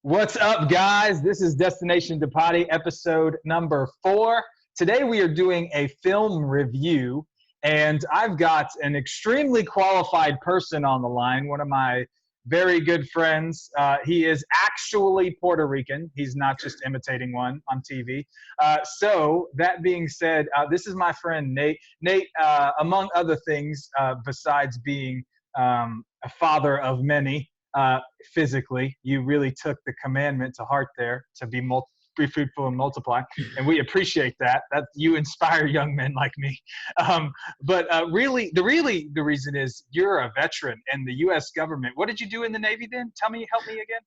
What's up, guys? This is Destination DePottey, episode number 4. Today we are doing a film review, and I've got an extremely qualified person on the line, one of my very good friends. He is actually Puerto Rican. He's not just imitating one on TV. So that being said, this is my friend Nate. Nate, among other things, besides being a father of many, physically, you really took the commandment to heart there to be fruitful and multiply, and we appreciate that. That you inspire young men like me. But really, the reason is you're a veteran in the U.S. government. What did you do in the Navy then? Help me again.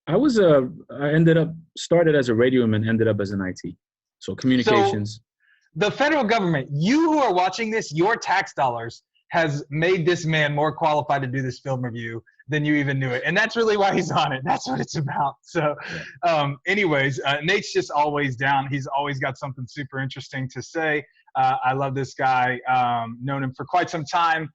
I ended up started as a radioman, ended up as an IT, so communications. So the federal government, you who are watching this, your tax dollars has made this man more qualified to do this film review than you even knew it. And that's really why he's on it. That's what it's about. So anyways, Nate's just always down. He's always got something super interesting to say. I love this guy. Known him for quite some time.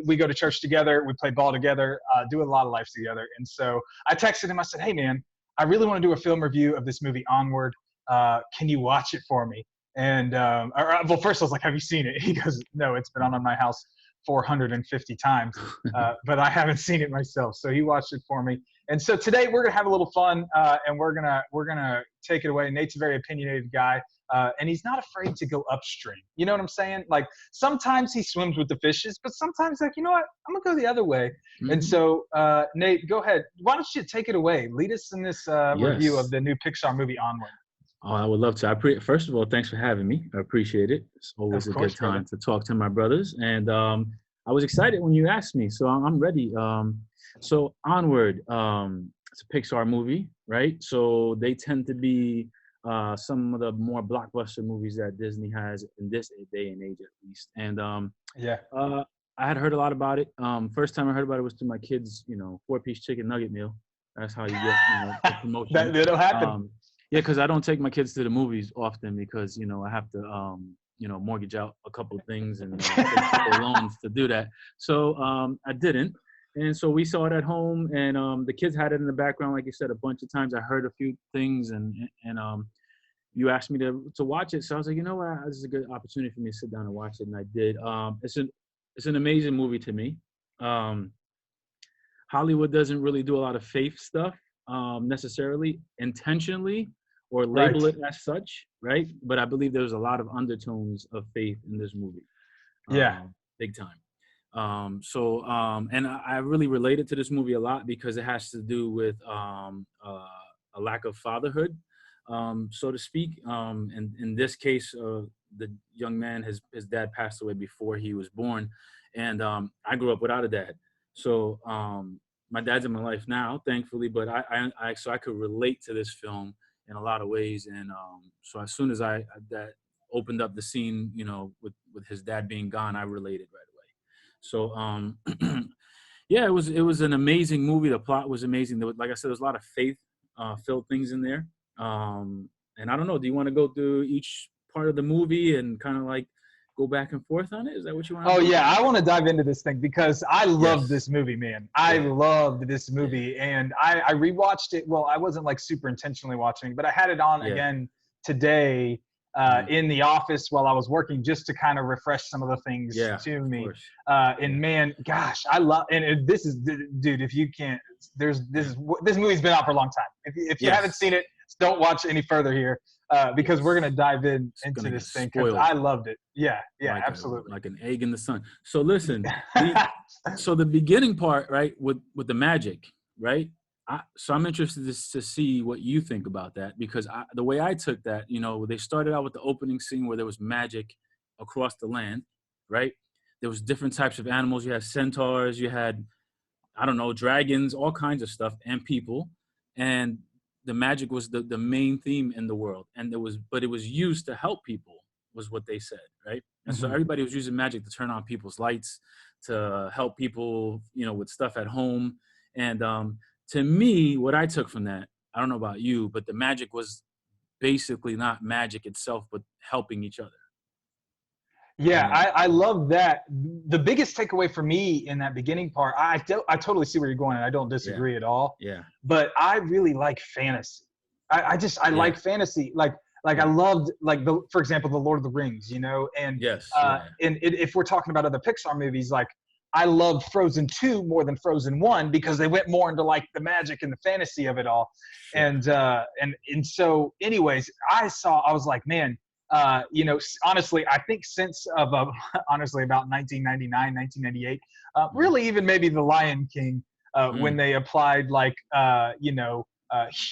We go to church together. We play ball together, do a lot of life together. And so I texted him. I said, hey, man, I really want to do a film review of this movie Onward. Can you watch it for me? And well, first I was like, have you seen it? He goes, no, it's been on my house 450 times, but I haven't seen it myself. So he watched it for me. And so today we're gonna have a little fun, and we're gonna take it away. Nate's a very opinionated guy, and he's not afraid to go upstream. You know what I'm saying? Like sometimes he swims with the fishes, but sometimes like, you know what? I'm gonna go the other way. Mm-hmm. And so Nate, go ahead. Why don't you take it away? Lead us in this review of the new Pixar movie Onward. Oh, I would love to. First of all, thanks for having me. I appreciate it. It's always a good time to talk to my brothers. And I was excited when you asked me, so I'm ready. So Onward, it's a Pixar movie, right? So they tend to be some of the more blockbuster movies that Disney has in this day and age, at least. And I had heard a lot about it. First time I heard about it was through my kids, 4-piece chicken nugget meal. That's how you get, the promotion. That'll happen. Yeah, because I don't take my kids to the movies often because, I have to, mortgage out a couple of things and take a couple loans to do that. So I didn't. And so we saw it at home, and the kids had it in the background, like you said, a bunch of times. I heard a few things, and you asked me to watch it. So I was like, you know what, this is a good opportunity for me to sit down and watch it, and I did. It's an amazing movie to me. Hollywood doesn't really do a lot of faith stuff. Necessarily intentionally or label it as such, right? But I believe there's a lot of undertones of faith in this movie. Big time. And I really related to this movie a lot because it has to do with a lack of fatherhood, so to speak. And in this case, the young man, his dad passed away before he was born. And I grew up without a dad. So my dad's in my life now, thankfully, but I could relate to this film in a lot of ways. And so as soon as that opened up the scene, with his dad being gone, I related right away. So yeah, it was an amazing movie. The plot was amazing. Like I said, there's a lot of faith filled things in there. And I don't know, do you want to go through each part of the movie and kind of like go back and forth on it? Is that what you want to do? Oh, yeah. I want to dive into this thing because I love this movie, man. I loved this movie. And I rewatched it. Well, I wasn't like super intentionally watching, but I had it on again today in the office while I was working just to kind of refresh some of the things to me. And man, gosh, I love, and this is, dude, if you can't, this movie's been out for a long time. If you haven't seen it, don't watch any further here. Because we're going to dive into this thing because I loved it. Yeah, like absolutely. Like an egg in the sun. So listen, so the beginning part, right, with the magic, right? So I'm interested to see what you think about that because the way I took that, they started out with the opening scene where there was magic across the land, right? There was different types of animals. You had centaurs, you had, I don't know, dragons, all kinds of stuff, and people. And the magic was the main theme in the world. And it was used to help people, was what they said, right? And so everybody was using magic to turn on people's lights, to help people, with stuff at home. And to me, what I took from that, I don't know about you, but the magic was basically not magic itself, but helping each other. Yeah, I love that. The biggest takeaway for me in that beginning part, I totally see where you're going, and I don't Yeah, disagree at all. yeah, But I really like fantasy. I yeah. like fantasy. Like I Yeah. loved like for example, the Lord of the Rings, you know, Yes. Yeah. if we're talking about other Pixar movies, like I loved Frozen 2 more than Frozen 1 because they went more into like the magic and the fantasy of it all. Sure. And so anyways, I was like, man, you know, honestly, I think since honestly about 1999, 1998, Mm. really even maybe The Lion King, when Mm. they applied like, you know,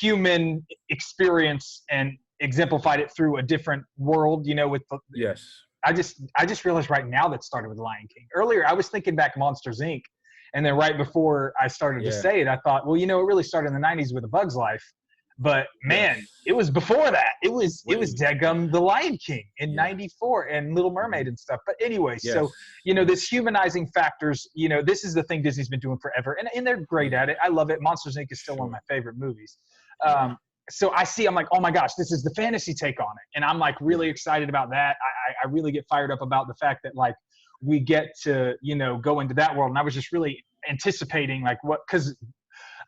human experience and exemplified it through a different world, you know, Yes. I just realized right now that started with Lion King. Earlier, I was thinking back Monsters Inc. And then right before I started to Yeah. say it, I thought, well, you know, it really started in the 90s with A Bug's Life. But man, Yes. it was before that. It was Way before Degum that. The Lion King in Yeah. '94 and Little Hmm. Mermaid and stuff. But anyway, Yes. so you know, this Yes. humanizing factors, you know, this is the thing Disney's been doing forever, and they're great Yeah. at it. I love it. Monsters Inc. is still one of Sure. my favorite movies. Yeah. So I'm like, oh my gosh, this is the fantasy take on it, and I'm like really Yeah. excited about that. I really get fired up about the fact that like we get to, you know, go into that world, and I was just really anticipating like what, because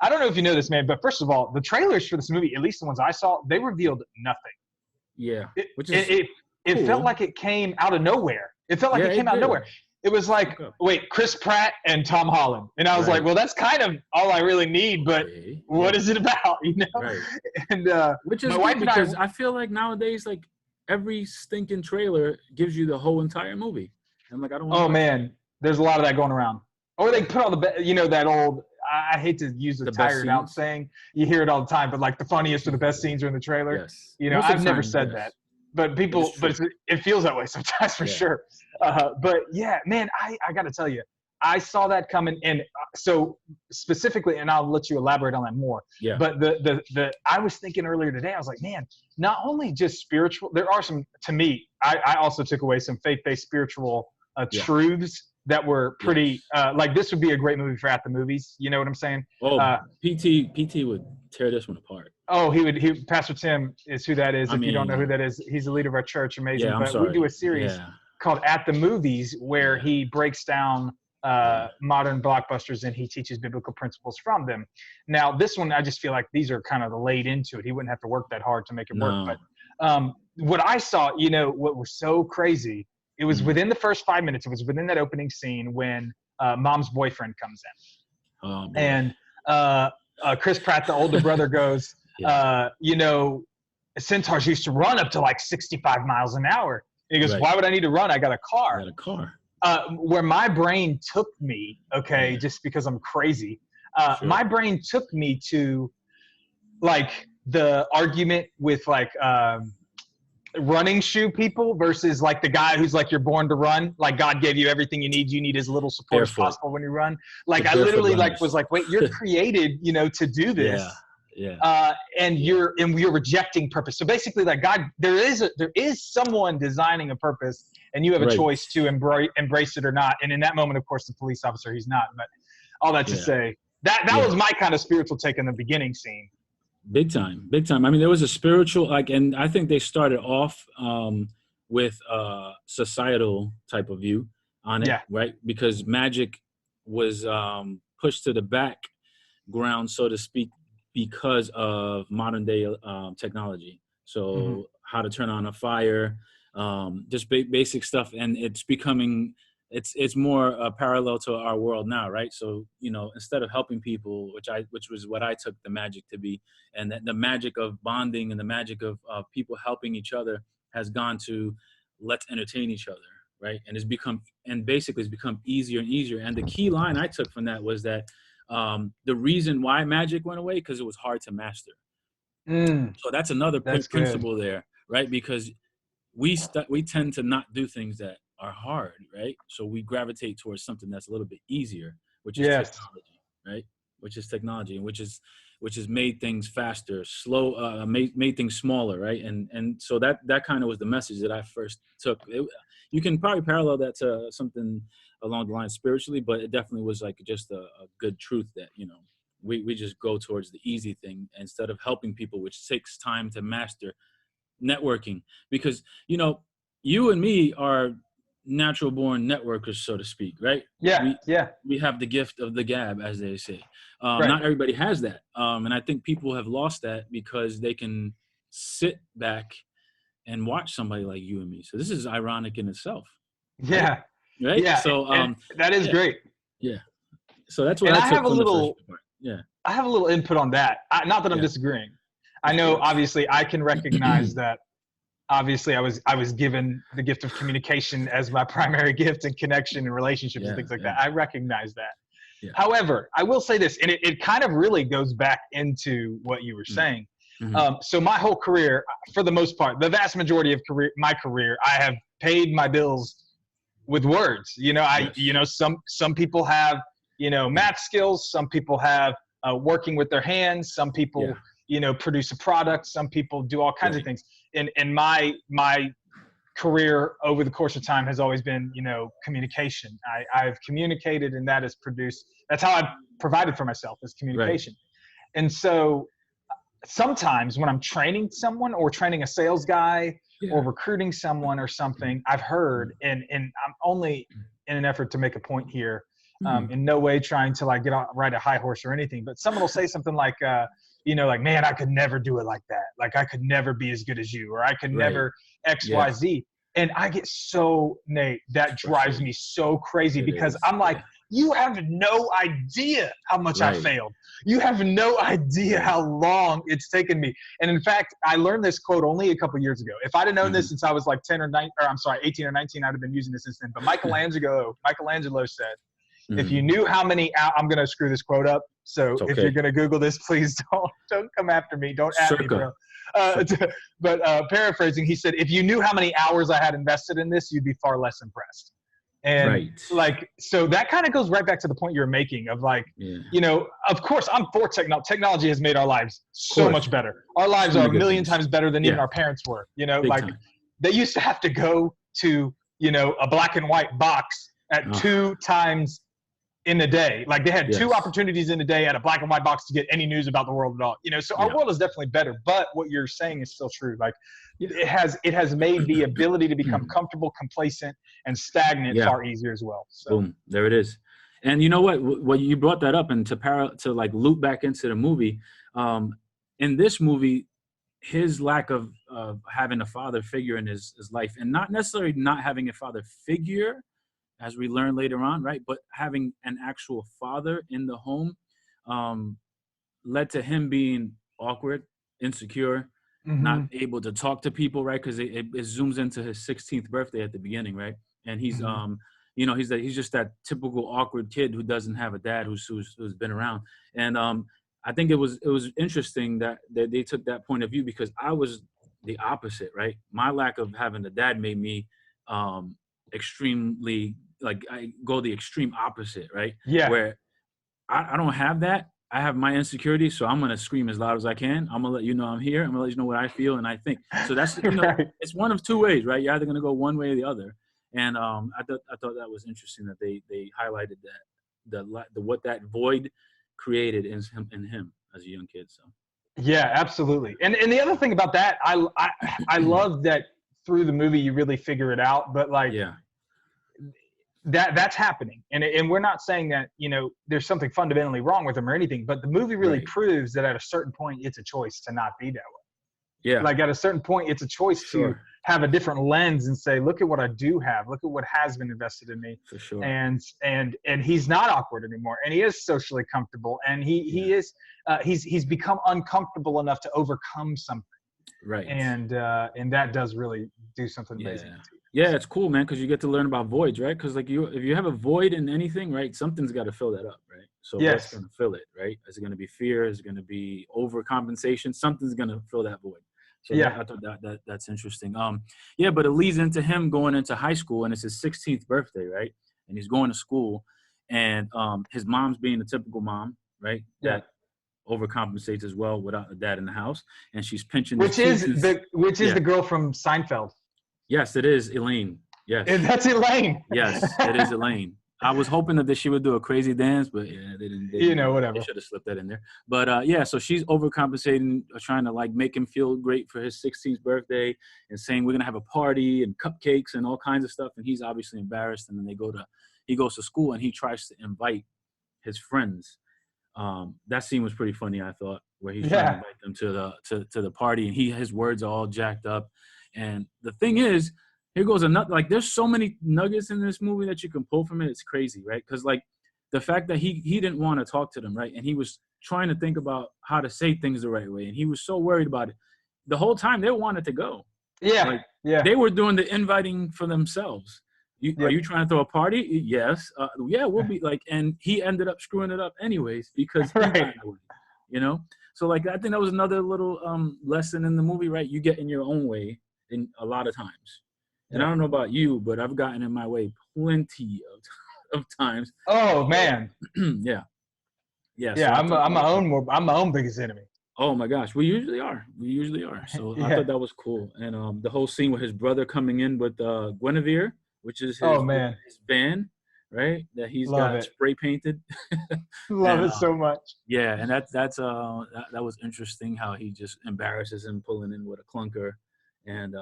I don't know if you know this, man, but first of all, the trailers for this movie, at least the ones I saw, they revealed nothing. Yeah. It Which it is it, it felt cool. like it came out of nowhere. It felt like Yeah, it came it out of did. nowhere. It was like, Okay. wait, Chris Pratt and Tom Holland, and I was like, Right. well, that's kind of all I really need, but Okay. what Yeah. is it about, you know? Right. And Which my is wife good and I, because I feel like nowadays, like every stinking trailer gives you the whole entire movie. I'm like, I don't want to oh watch that. man, there's a lot of that going around. Or they Yeah. put all you know, that old. I hate to use the The best tired out scenes. saying. You hear it all the time, but like the funniest or the best scenes are in the trailer. Yes. You know, Most of I've the never time, said that, yes. but But it's but true. it feels that way sometimes for Yeah. sure. But yeah, man, I got to tell you, I saw that coming, and so specifically, and I'll let you elaborate on that more. Yeah. But the I was thinking earlier today, I was like, man, not only just spiritual, there are some, to me, I also took away some faith-based spiritual Yeah. truths that were pretty, Yes. like this would be a great movie for at the movies. You know what I'm saying? Oh, Uh, PT would tear this one apart. oh, Pastor Tim is who that is. I If you don't know who mean, that is, he's the leader of our church. yeah, Amazing. I'm But we do a sorry. series Yeah. called At the Movies where Yeah. he breaks down Yeah. modern blockbusters and he teaches biblical principles from them. Now, this one, I just feel like these are kind of laid into it. He wouldn't have to work that hard to make it work. No. But what I saw, you know, what was so crazy, it was Mm. within the first 5 minutes, it was within that opening scene when mom's boyfriend comes in. Oh boy. And Chris Pratt, the older brother, goes, Yeah. you know, centaurs used to run up to like 65 miles an hour. And he goes, Right. why would I need to run? I got a I car. got a car. Where my brain took me, okay, Yeah. just because I'm crazy, Sure. my brain took me to like the argument with like running shoe people versus like the guy who's like, you're born to run. Like God gave you everything you need. You need as little support Barefoot. as possible when you run. Like The I barefoot literally like runners. was like, wait, you're created, you know, to do this. Yeah. Yeah. And you're rejecting purpose. So basically, like God, there is someone designing a purpose, and you have a Right. choice to embrace it or not. And in that moment, of course, the police officer, he's not. But all that to Yeah. say, that Yeah. was my kind of spiritual take in the beginning scene. Big time. I mean, there was a spiritual, like, and I think they started off with a societal type of view on it, Yeah. right? Because magic was pushed to the background, so to speak, because of modern day technology. So how to turn on a fire, just basic stuff, and it's becoming. It's more parallel to our world now, right? So, you know, instead of helping people, which was what I took the magic to be, and the magic of bonding and the magic of people helping each other has gone to let's entertain each other, right? And basically it's become easier and easier. And the key line I took from that was that the reason why magic went away because it was hard to master. So that's another That's good. principle there, right? Because we tend to not do things that are hard, right? So we gravitate towards something that's a little bit easier, which is Yes. technology, right? Which is technology, and which has made things faster, made things smaller, right? And so that kind of was the message that I first took. You can probably parallel that to something along the line spiritually, but it definitely was like just a good truth that, you know, we just go towards the easy thing instead of helping people, which takes time to master. Networking, because, you know, you and me are natural born networkers, so to speak, right? Yeah, yeah. We have the gift of the gab, as they say. Right. Not everybody has that. And I think people have lost that because they can sit back and watch somebody like you and me. So this is ironic in itself. Yeah. Right? Yeah. So and that is great. Yeah. So that's what And I took from the first part. Yeah. I have a little input on that. Not that I'm disagreeing. I know, obviously, I can recognize that. Obviously, I was given the gift of communication as my primary gift, and connection and relationships and things like that. I recognize that. Yeah. However, I will say this, and it kind of really goes back into what you were saying. So my whole career, for the most part, the vast majority of my career, I have paid my bills with words. You know, some people have, math skills. Some people have working with their hands. Some people, produce a product. Some people do all kinds of things. And my career over the course of time has always been, communication. I've communicated, and that has produced. That's how I've provided for myself, is communication. Right. And so sometimes when I'm training someone or training a sales guy or recruiting someone or something, I've heard, and I'm only in an effort to make a point here, in no way trying to like ride a high horse or anything, but someone will say something like, like, man, I could never do it like that. Like, I could never be as good as you, or I could never X, Y, Z. And I get so, Nate, that drives me so crazy, because I'm like, you have no idea how much I failed. You have no idea how long it's taken me. And in fact, I learned this quote only a couple years ago. If I'd have known this since I was like 18 or 19, I'd have been using this since then. But Michelangelo said, if you knew how many, I'm going to screw this quote up. So if you're going to Google this, please don't come after me. Don't at me, bro. But paraphrasing, he said, if you knew how many hours I had invested in this, you'd be far less impressed. And like, so that kind of goes right back to the point you're making of like, of course I'm for technology. Technology has made our lives so much better. Our lives are a million times better than even our parents were, Big like time. They used to have to go to, a black and white box at 2 times in a day. Like they had 2 opportunities in a day at a black and white box to get any news about the world at all. So our world is definitely better, but what you're saying is still true. Like it has made the ability to become comfortable, complacent, and stagnant far easier as well. So boom, there it is. And you know what you brought that up, and to like loop back into the movie, in this movie, his lack of having a father figure in his life, and not necessarily not having a father figure, as we learn later on, right? But having an actual father in the home led to him being awkward, insecure, not able to talk to people, right? Because it zooms into his 16th birthday at the beginning, right? And he's, he's just that typical awkward kid who doesn't have a dad who's been around. And I think it was interesting that they took that point of view, because I was the opposite, right? My lack of having a dad made me extremely, like, I go the extreme opposite, right? Yeah. Where I don't have that. I have my insecurities, so I'm going to scream as loud as I can. I'm going to let you know I'm here. I'm going to let you know what I feel and I think. So that's, it's one of 2 ways, right? You're either going to go one way or the other. And I thought that was interesting that they highlighted that, what that void created in him as a young kid. So. Yeah, absolutely. And the other thing about that, I love that through the movie you really figure it out, but like, that's happening. And we're not saying that, there's something fundamentally wrong with him or anything, but the movie really proves that at a certain point, it's a choice to not be that way. Yeah. Like at a certain point, it's a choice to have a different lens and say, look at what I do have. Look at what has been invested in me. For sure. And he's not awkward anymore. And he is socially comfortable. And he's become uncomfortable enough to overcome something. Right. And that does really do something amazing. Yeah, it's cool, man, because you get to learn about voids, right? Because like if you have a void in anything, right, something's got to fill that up, right? So what's going to fill it, right? Is it going to be fear? Is it going to be overcompensation? Something's going to fill that void. So I thought that's interesting. But it leads into him going into high school, and it's his 16th birthday, right? And he's going to school, and his mom's being a typical mom, right? Yeah. That overcompensates as well without a dad in the house, and she's pinching. Which is the girl from Seinfeld. Yes, it is Elaine. Yes. And that's Elaine. Yes, it is Elaine. I was hoping that she would do a crazy dance, but yeah, they didn't. Whatever. They should have slipped that in there. But yeah, so she's overcompensating, trying to like make him feel great for his 16th birthday, and saying we're gonna have a party and cupcakes and all kinds of stuff. And he's obviously embarrassed. And then he goes to school and he tries to invite his friends. That scene was pretty funny, I thought, where he's trying to invite them to the party, and his words are all jacked up. And the thing is, here goes another, like, there's so many nuggets in this movie that you can pull from it. It's crazy, right? Because, like, the fact that he didn't want to talk to them, right? And he was trying to think about how to say things the right way. And he was so worried about it. The whole time, they wanted to go. Yeah, like, They were doing the inviting for themselves. Are you trying to throw a party? Yes. Yeah, we'll be like, and he ended up screwing it up anyways because he got away, So, like, I think that was another little lesson in the movie, right? You get in your own way in a lot of times. And I don't know about you, but I've gotten in my way plenty of times. Oh man. Yeah. So I'm my own biggest enemy. Oh my gosh, we usually are. So I thought that was cool. And the whole scene with his brother coming in with Guinevere, which is his van, right? That he's got spray painted. Love it so much. Yeah, and that was interesting how he just embarrasses him pulling in with a clunker, and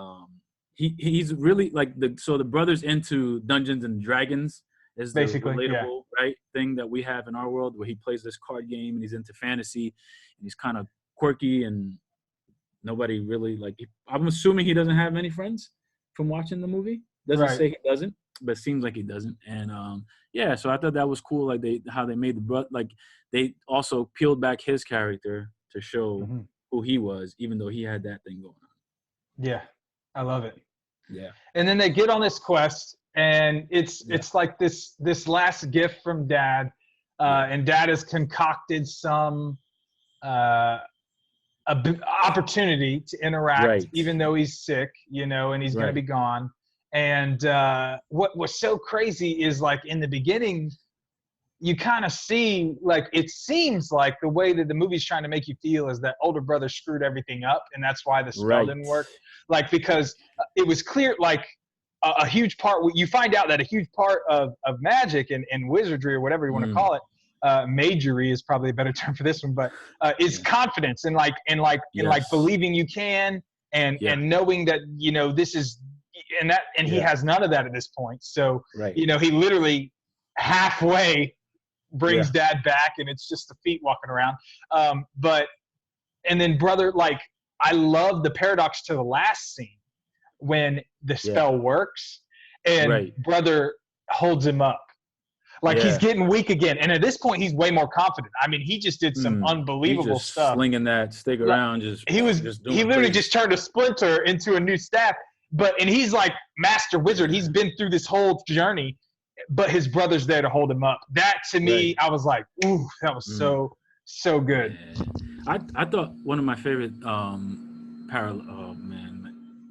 he's really like the brother's into Dungeons and Dragons is the relatable right thing that we have in our world, where he plays this card game and he's into fantasy and he's kind of quirky and nobody really I'm assuming he doesn't have many friends from watching the movie. Doesn't say he doesn't, but it seems like he doesn't. And so I thought that was cool, like how they made they also peeled back his character to show who he was, even though he had that thing going on. Yeah, I love it. Yeah. And then they get on this quest, and it's like this last gift from Dad, and Dad has concocted some opportunity to interact, even though he's sick, and he's going to be gone. And what was so crazy is, like, in the beginning, you kind of see, like, it seems like the way that the movie's trying to make you feel is that older brother screwed everything up, and that's why the spell didn't work. Like, because it was clear, like, a huge part, you find out that a huge part of magic and wizardry, or whatever you want to call it, magery is probably a better term for this one, but is confidence and like believing you can and knowing that, this is, and he has none of that at this point. So, he literally halfway brings Dad back, and it's just the feet walking around. And then brother, like, I love the paradox to the last scene when the spell works and brother holds him up. Like, he's getting weak again. And at this point, he's way more confident. I mean, he just did some unbelievable stuff. Slinging that stick around. He literally just turned a splinter into a new staff. And he's like master wizard. He's been through this whole journey, but his brother's there to hold him up. That, to me, I was like, ooh, that was so good. Yeah. I thought one of my favorite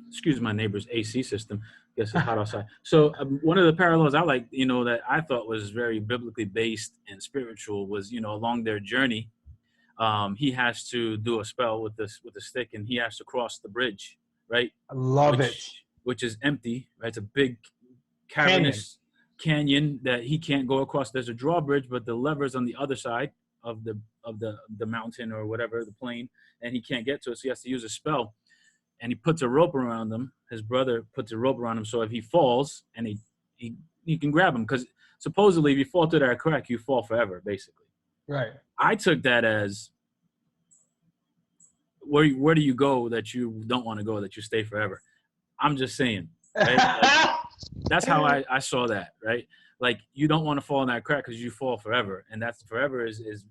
excuse my neighbor's AC system. Guess it's hot outside. So one of the parallels I like, that I thought was very biblically based and spiritual was, along their journey, he has to do a spell with the stick, and he has to cross the bridge, right? I love it. Which is empty, right? It's a big cavernous canyon that he can't go across. There's a drawbridge, but the lever's on the other side of the mountain or whatever, the plain, and he can't get to it, so he has to use a spell. And he puts a rope around him. His brother puts a rope around him, so if he falls, and he can grab him, because supposedly if you fall to that crack, you fall forever, basically. Right. I took that as where do you go that you don't want to go, that you stay forever? I'm just saying. Right? Like, that's how I saw that, right? Like, you don't want to fall in that crack because you fall forever, and that's forever is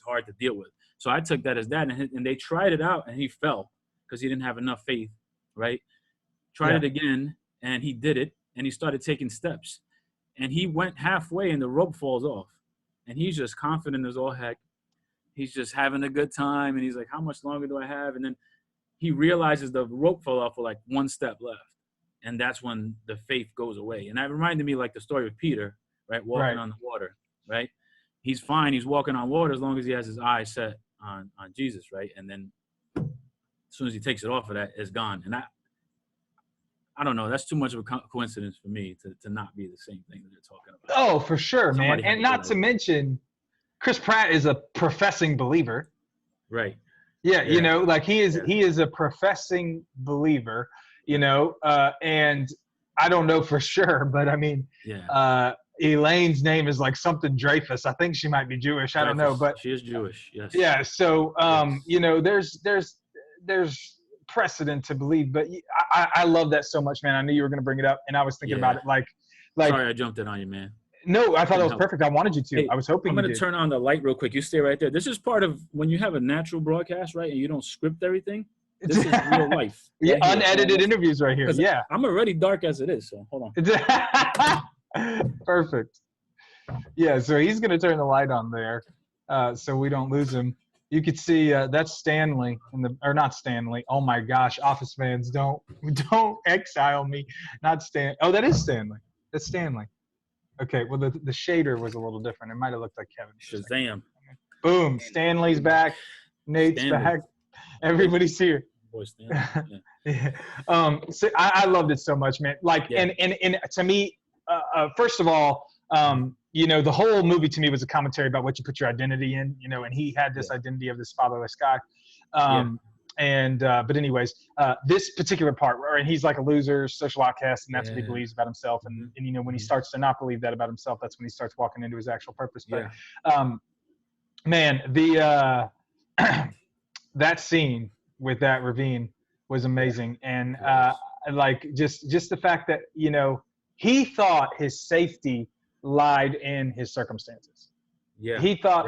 hard to deal with. So I took that as that, and they tried it out, and he fell because he didn't have enough faith, right? Tried it again, and he did it, and he started taking steps. And he went halfway, and the rope falls off. And he's just confident as all heck. He's just having a good time, and he's like, how much longer do I have? And then he realizes the rope fell off with like one step left. And that's when the faith goes away. And that reminded me like the story of Peter, right? Walking on the water, right? He's fine. He's walking on water as long as he has his eyes set on Jesus, right? And then as soon as he takes it off of that, it's gone. And I don't know. That's too much of a coincidence for me to not be the same thing that they're talking about. Oh, for sure, man. Somebody had And to not put to it. mention, Chris Pratt is a professing believer. Right. Yeah, you know, like he is a professing believer, you know, and I don't know for sure, but I mean, Elaine's name is like something Dreyfus. I think she might be Jewish. I don't know, but she is Jewish. Yes. yeah. So, you know, there's precedent to believe, but I love that so much, man. I knew you were going to bring it up, and I was thinking about it like. Sorry, I jumped in on you, man. No, I thought it was perfect. I wanted you to. Hey, I was hoping I'm going to turn on the light real quick. You stay right there. This is part of when you have a natural broadcast, right, and you don't script everything. This is real life. Right unedited interviews right here. Yeah. I'm already dark as it is, so hold on. Perfect. Yeah, so he's going to turn the light on there so we don't lose him. You could see that's Stanley, or not Stanley. Oh, my gosh. Office fans, don't exile me. Not Stan. Oh, that is Stanley. That's Stanley. Okay, well, the shader was a little different. It might have looked like Kevin. Shazam. Boom. Stanley's back. Nate's back. Everybody's here. Boy, Stanley. Yeah. So I loved it so much, man. Like, and to me, first of all, you know, the whole movie to me was a commentary about what you put your identity in, you know, and he had this identity of this fatherless guy. But anyways, this particular part, and he's like a loser, social outcast, and that's what he believes about himself. And you know, when he starts to not believe that about himself, that's when he starts walking into his actual purpose. But man, the that scene with that ravine was amazing. And like just the fact that, you know, he thought his safety lied in his circumstances. Yeah. He thought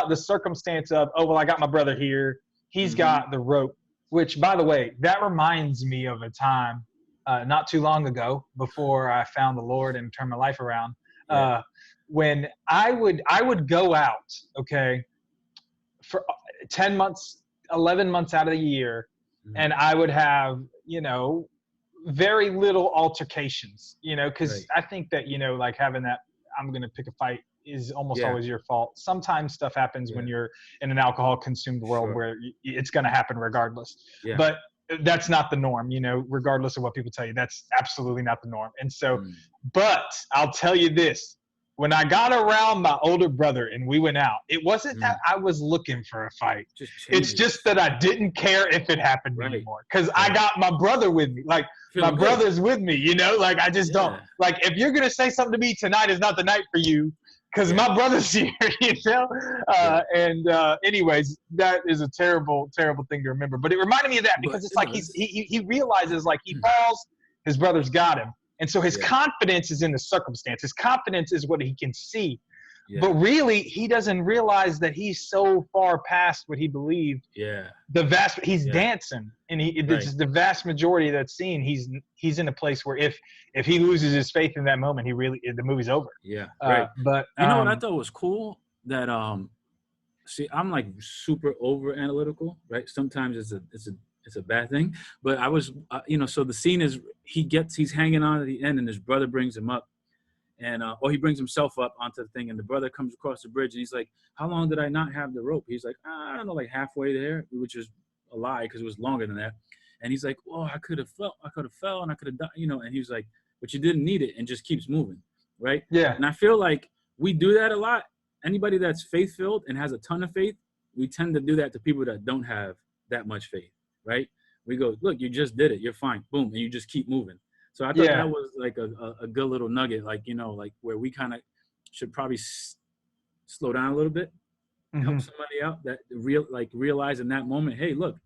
the circumstance of, oh, well, I got my brother here. He's got the rope, which, by the way, that reminds me of a time not too long ago before I found the Lord and turned my life around. When I would go out, okay, for 10 months, 11 months out of the year, and I would have, you know, very little altercations, you know, because I think that, you know, like having that I'm going to pick a fight is almost always your fault. Sometimes stuff happens when you're in an alcohol consumed world where it's going to happen regardless. But that's not the norm, you know, regardless of what people tell you. That's absolutely not the norm. And so, but I'll tell you this, when I got around my older brother and we went out, it wasn't that I was looking for a fight. It's just that I didn't care if it happened anymore. Because I got my brother with me. Like, my brother's with me, you know? Like, I just don't. Like, if you're going to say something to me, tonight is not the night for you. Because my brother's here, you know? Anyways, that is a terrible, terrible thing to remember. But it reminded me of that because it's like he realizes, like, he falls, his brother's got him. And so his confidence is in the circumstance. His confidence is what he can see. But really, he doesn't realize that he's so far past what he believed. He's dancing. And the vast majority of that scene, he's in a place where if he loses his faith in that moment, the movie's over. But you know what I thought was cool? That see, I'm like super over analytical, right? Sometimes it's a bad thing, but I was, you know, so the scene is he's hanging on at the end and his brother brings him up and, or he brings himself up onto the thing and the brother comes across the bridge and he's like, how long did I not have the rope? He's like, I don't know, like halfway there, which is a lie because it was longer than that. And he's like, oh, I could have fell and I could have died, you know, and he was like, but you didn't need it and just keeps moving. Right. Yeah. And I feel like we do that a lot. Anybody that's faith-filled and has a ton of faith, we tend to do that to people that don't have that much faith. Right? We go, look, you just did it. You're fine. Boom. And you just keep moving. So I thought that was like a good little nugget, like, you know, like where we kind of should probably slow down a little bit, help somebody out that realize in that moment, hey, look,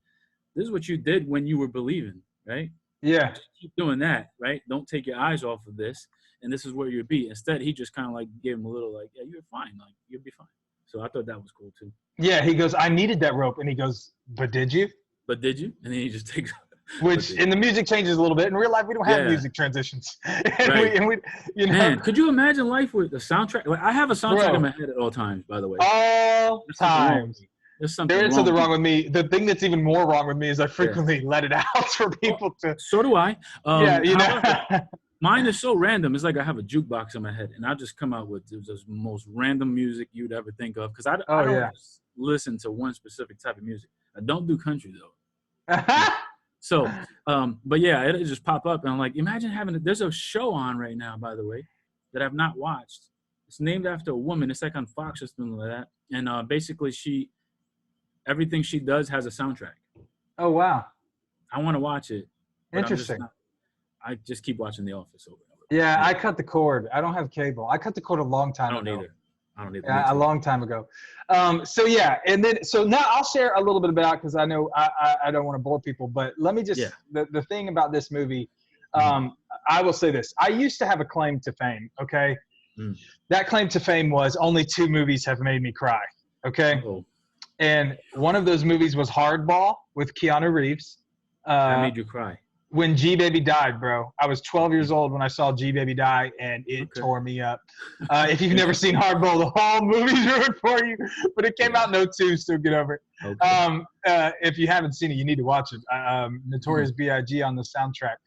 this is what you did when you were believing, right? Yeah. Just keep doing that, right? Don't take your eyes off of this. And this is where you'll be. Instead, he just kind of like gave him a little like, yeah, you're fine. Like, you'll be fine. So I thought that was cool too. Yeah. He goes, I needed that rope. And he goes, but did you? But did you? And then he just takes. Which in the music changes a little bit. In real life, we don't have music transitions. and we, you know. Man, could you imagine life with a soundtrack? Like I have a soundtrack in my head at all times. By the way, all times. There's something wrong with me. The thing that's even more wrong with me is I frequently let it out for people to. So do I. You know. Mine is so random. It's like I have a jukebox in my head, and I just come out with the most random music you'd ever think of. Because I don't listen to one specific type of music. I don't do country though. So, but yeah, it just pop up, and I'm like, imagine having there's a show on right now, by the way, that I've not watched. It's named after a woman. It's like on Fox or something like that. And basically, everything she does has a soundtrack. Oh wow! I want to watch it. But Interesting. I just keep watching The Office over and over. Yeah, I cut the cord. I don't have cable. I cut the cord a long time ago. I don't either. Yeah, a long time ago. So yeah, and then so now I'll share a little bit about, because I know I don't want to bore people, but let me just the thing about this movie. I will say this: I used to have a claim to fame. Okay, that claim to fame was only 2 movies have made me cry. Okay, and one of those movies was Hardball with Keanu Reeves. That made you cry. When G Baby died, bro. I was 12 years old when I saw G Baby die, and it tore me up. If you've never seen Hardball, the whole movie's ruined for you. But it came out in 2002, so get over it. Okay. If you haven't seen it, you need to watch it. Notorious B.I.G. on the soundtrack.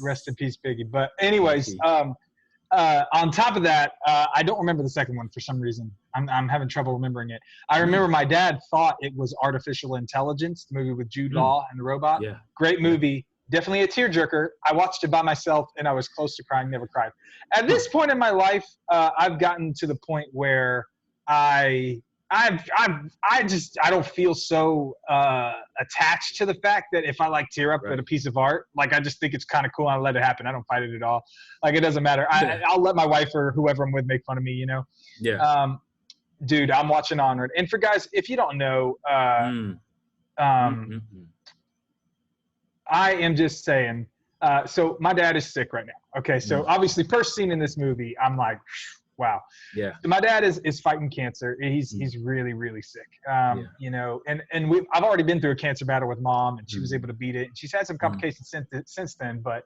Rest in peace, Biggie. But anyways, on top of that, I don't remember the second one for some reason. I'm having trouble remembering it. I remember my dad thought it was Artificial Intelligence, the movie with Jude Law and the robot. Yeah. Great movie. Definitely a tearjerker. I watched it by myself, and I was close to crying, never cried. At this point in my life, I've gotten to the point where I don't feel so attached to the fact that if I like tear up at a piece of art, like I just think it's kind of cool. I let it happen. I don't fight it at all. Like it doesn't matter. I'll let my wife or whoever I'm with make fun of me, you know? Yeah. Dude, I'm watching Onward. And for guys, if you don't know, I am just saying, so my dad is sick right now. Okay, so obviously first scene in this movie, I'm like, wow. Yeah. So my dad is fighting cancer. He's really, really sick. You know, and I've already been through a cancer battle with mom, and she was able to beat it. And she's had some complications since then, but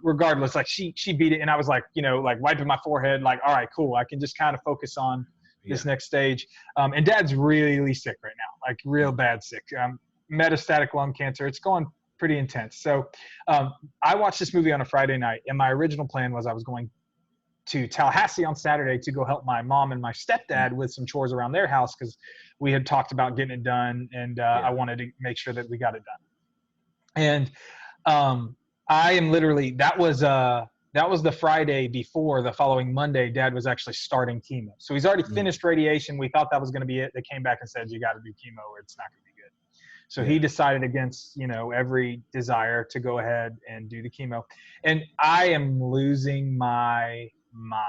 regardless, like she beat it, and I was like, you know, like wiping my forehead, like, all right, cool. I can just kind of focus on this next stage. And dad's really sick right now, like real bad sick. Metastatic lung cancer. It's going pretty intense. So I watched this movie on a Friday night, and my original plan was I was going to Tallahassee on Saturday to go help my mom and my stepdad with some chores around their house, because we had talked about getting it done, and I wanted to make sure that we got it done. And I am literally, that was the Friday before. The following Monday, Dad was actually starting chemo. So he's already finished radiation. We thought that was going to be it. They came back and said, you got to do chemo or it's not going to be good. So he decided against, you know, every desire to go ahead and do the chemo. And I am losing my mind.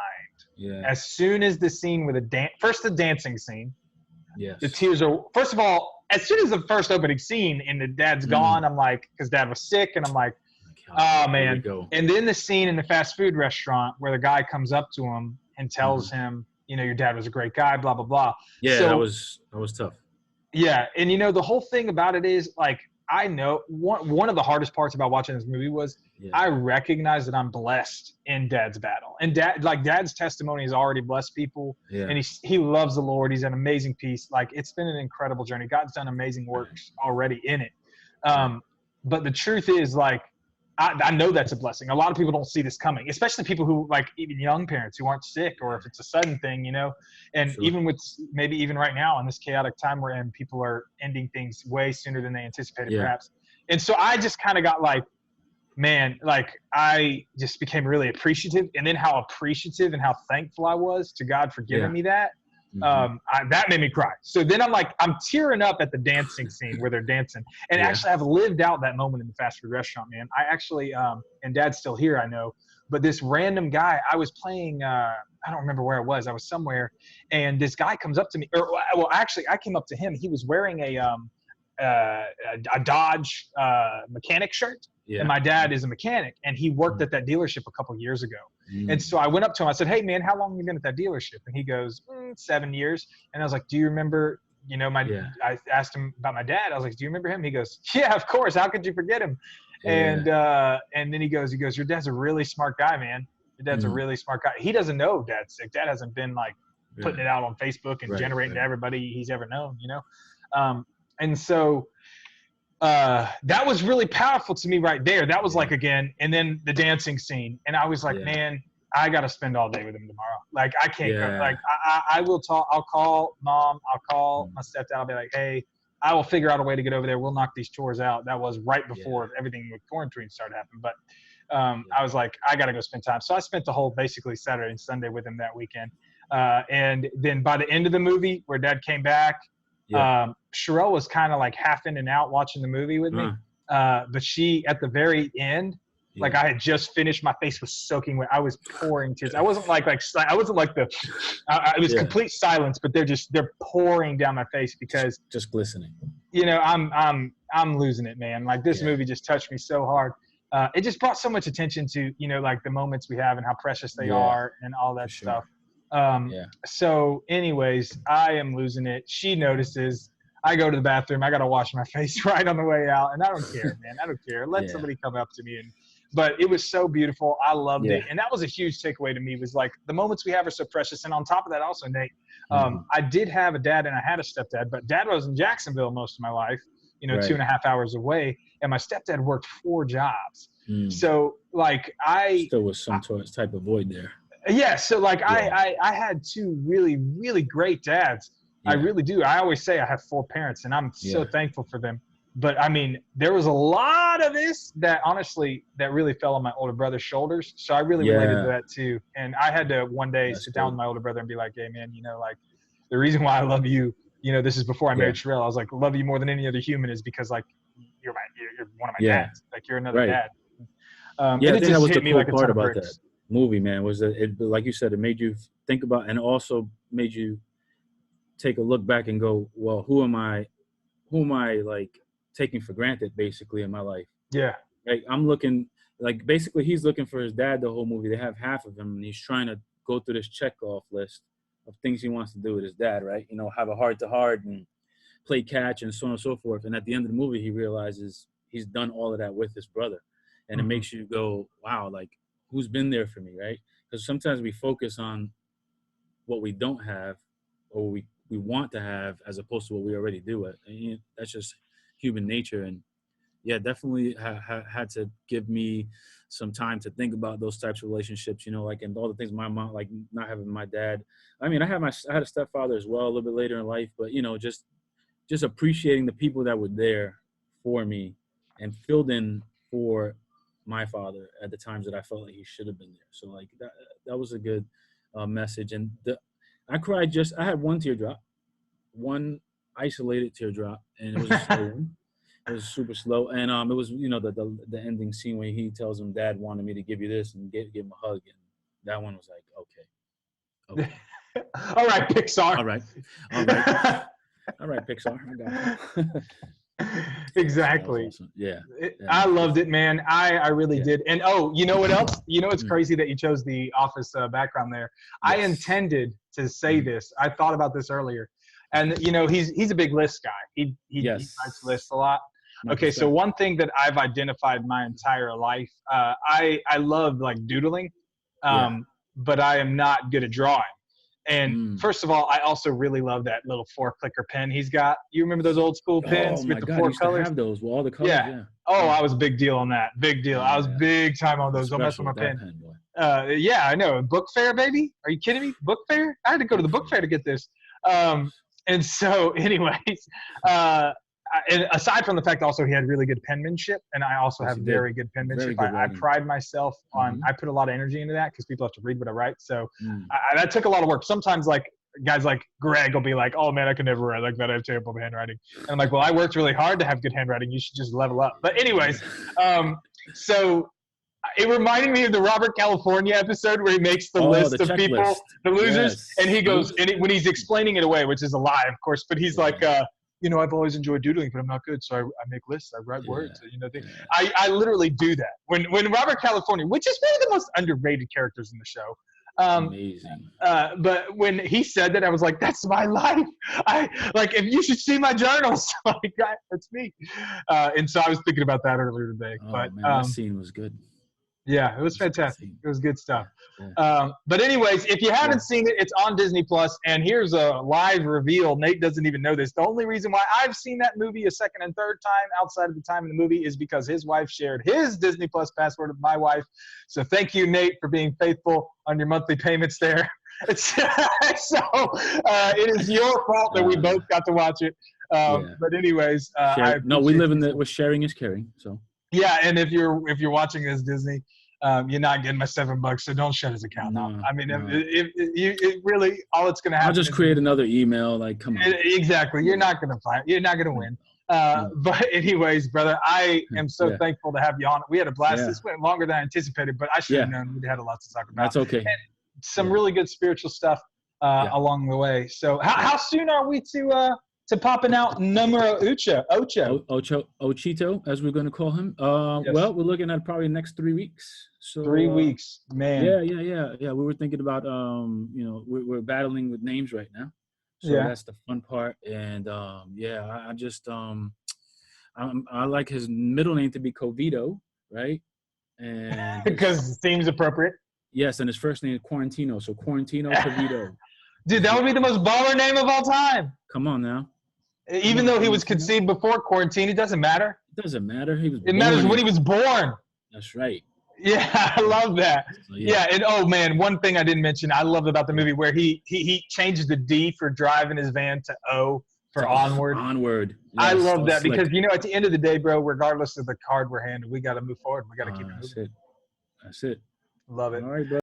Yeah. As soon as the scene with the dancing scene. Yes. The tears are, first of all, as soon as the first opening scene and the dad's gone, I'm like, because dad was sick, and I'm like, oh man. And then the scene in the fast food restaurant where the guy comes up to him and tells him, you know, your dad was a great guy, blah, blah, blah. Yeah, so, that was tough. Yeah, and you know, the whole thing about it is, like, I know one of the hardest parts about watching this movie was I recognize that I'm blessed in Dad's battle. And Dad's testimony has already blessed people, and he loves the Lord. He's an amazing piece. Like, it's been an incredible journey. God's done amazing works already in it. But the truth is, like, I know that's a blessing. A lot of people don't see this coming, especially people who, like, even young parents who aren't sick, or if it's a sudden thing, you know. And even with maybe even right now in this chaotic time we're in, people are ending things way sooner than they anticipated, perhaps. And so I just kind of got like, man, like I just became really appreciative, and then how appreciative and how thankful I was to God for giving me that. That made me cry. So then I'm tearing up at the dancing scene where they're dancing. And actually I've lived out that moment in the fast food restaurant, man. I actually, and Dad's still here, I know, but this random guy, I was playing, I don't remember where I was somewhere. And this guy comes up to me, well, actually I came up to him. He was wearing a Dodge mechanic shirt. Yeah. And my dad is a mechanic, and he worked at that dealership a couple years ago. And so I went up to him. I said, hey, man, how long have you been at that dealership? And he goes, 7 years. And I was like, do you remember, you know, I asked him about my dad. I was like, do you remember him? He goes, yeah, of course. How could you forget him? Yeah. And then he goes, your dad's a really smart guy, man. Your dad's a really smart guy. He doesn't know Dad's sick. Dad hasn't been, like, putting it out on Facebook and generating to everybody he's ever known, you know? And so that was really powerful to me right there. That was like, again, and then the dancing scene. And I was like, man, I got to spend all day with him tomorrow. Like, I can't go. Like, I will talk. I'll call Mom. I'll call my stepdad. I'll be like, hey, I will figure out a way to get over there. We'll knock these chores out. That was right before everything with quarantine started happening. But I was like, I got to go spend time. So I spent the whole basically Saturday and Sunday with him that weekend. And then by the end of the movie, where Dad came back, Sherelle was kind of like half in and out watching the movie with me. But she, at the very end, like I had just finished, my face was soaking wet. I was pouring tears. I wasn't like I wasn't like it was complete silence, but they're pouring down my face because just glistening. You know, I'm losing it, man. Like this movie just touched me so hard. It just brought so much attention to, you know, like the moments we have and how precious they are and all that stuff. So anyways, I am losing it. She notices. I go to the bathroom. I got to wash my face right on the way out. And I don't care, man. I don't care. Let somebody come up to me. But it was so beautiful. I loved it. And that was a huge takeaway to me, was like the moments we have are so precious. And on top of that also, Nate, I did have a dad and I had a stepdad, but Dad was in Jacksonville most of my life, you know, 2.5 hours away. And my stepdad worked 4 jobs. So like still was some type of void there. Yeah. So like I had 2 really, really great dads. I really do. I always say I have 4 parents and I'm so thankful for them. But I mean, there was a lot of this that honestly, that really fell on my older brother's shoulders. So I really related to that too. And I had to one day sit down with my older brother and be like, hey man, you know, like the reason why I love you, you know, this is before I married Sherelle. I was like, love you more than any other human is because like, you're one of my dads. Like you're another dad. I think that was the cool part about that movie, man, was that it, like you said, it made you think about, and also made you take a look back and go, well, who am I like taking for granted basically in my life? Like I'm looking, like basically he's looking for his dad the whole movie. They have half of him and he's trying to go through this check-off list of things he wants to do with his dad, right? You know, have a heart-to-heart and play catch and so on and so forth. And at the end of the movie, he realizes he's done all of that with his brother. And it makes you go, wow, like who's been there for me, right? Because sometimes we focus on what we don't have or we want to have as opposed to what we already do. And that's just human nature. And definitely had to give me some time to think about those types of relationships, you know, like, and all the things my mom, like not having my dad. I mean, I had a stepfather as well a little bit later in life, but you know, just appreciating the people that were there for me and filled in for my father at the times that I felt like he should have been there. So like that was a good message. And I cried I had one teardrop, one isolated teardrop, and it was a slow one. It was super slow. And it was, you know, the ending scene where he tells him, Dad wanted me to give you this and give him a hug. And that one was like, okay. All right, Pixar. All right. All right, Pixar. I got you. Exactly. Awesome. Yeah. I loved it, man. I really did. And you know what else? You know, it's crazy that you chose the Office background there. Yes. I intended to say this. I thought about this earlier. And, you know, he's a big list guy. He writes lists a lot. Okay, so one thing that I've identified my entire life, I love like doodling, but I am not good at drawing. And first of all, I also really love that little 4-clicker pen he's got. You remember those old school pens with the 4 colors? I have those with all the colors. Yeah. Oh, I was a big deal on that. Big deal. I was big time on those. Don't mess with my pen. Yeah, I know. Book fair, baby. Are you kidding me? Book fair? I had to go to the book fair to get this. And so, anyways, and aside from the fact also he had really good penmanship, and I also have very good penmanship. I pride myself on, I put a lot of energy into that because people have to read what I write. So that took a lot of work. Sometimes like guys like Greg will be like, oh man, I can never write like that. I have terrible handwriting. And I'm like, well, I worked really hard to have good handwriting. You should just level up. But anyways, so it reminded me of the Robert California episode where he makes the list of people, the losers, and he goes, and when he's explaining it away, which is a lie, of course, but he's like, you know, I've always enjoyed doodling, but I'm not good, so I make lists, I write words, you know. I literally do that. When Robert California, which is one of the most underrated characters in the show, amazing. But when he said that, I was like, that's my life. If you should see my journals, like that's me. And so I was thinking about that earlier today. Man, that scene was good. Yeah, it was fantastic. It was good stuff. But anyways, if you haven't seen it, it's on Disney Plus. And here's a live reveal. Nate doesn't even know this. The only reason why I've seen that movie a second and third time outside of the time in the movie is because his wife shared his Disney Plus password with my wife. So thank you, Nate, for being faithful on your monthly payments there. So it is your fault that we both got to watch it. But anyways, no, we live in the where sharing is caring. So yeah, and if you're watching this Disney, you're not getting my $7, so don't shut his account off. I mean, it really all it's gonna happen. I'll just create another email. Like, come on. Exactly, you're not gonna find. You're not gonna win. But anyways, brother, I am so thankful to have you on. We had a blast. This went longer than I anticipated, but I should have known we had a lot to talk about. That's okay. And some really good spiritual stuff along the way. So how soon are we to popping out numero Ochito, as we're going to call him? Well, we're looking at probably the next 3 weeks. So 3 weeks, man. Yeah. We were thinking about we're battling with names right now. So that's the fun part. And I just I like his middle name to be Covito, right? And because it seems appropriate. Yes, and his first name is Quarantino. So Quarantino Covito. Dude, that would be the most baller name of all time. Come on now. Even though he was conceived before quarantine, it doesn't matter. It doesn't matter. It matters when he was born. That's right. Yeah, I love that. So, and oh man, one thing I didn't mention I loved about the movie where he changed the D for driving his van to O for Onward. Onward. Yes, I love that because at the end of the day, bro, regardless of the card we're handed, we got to move forward. We got to keep it moving. That's it. Love it. All right, bro.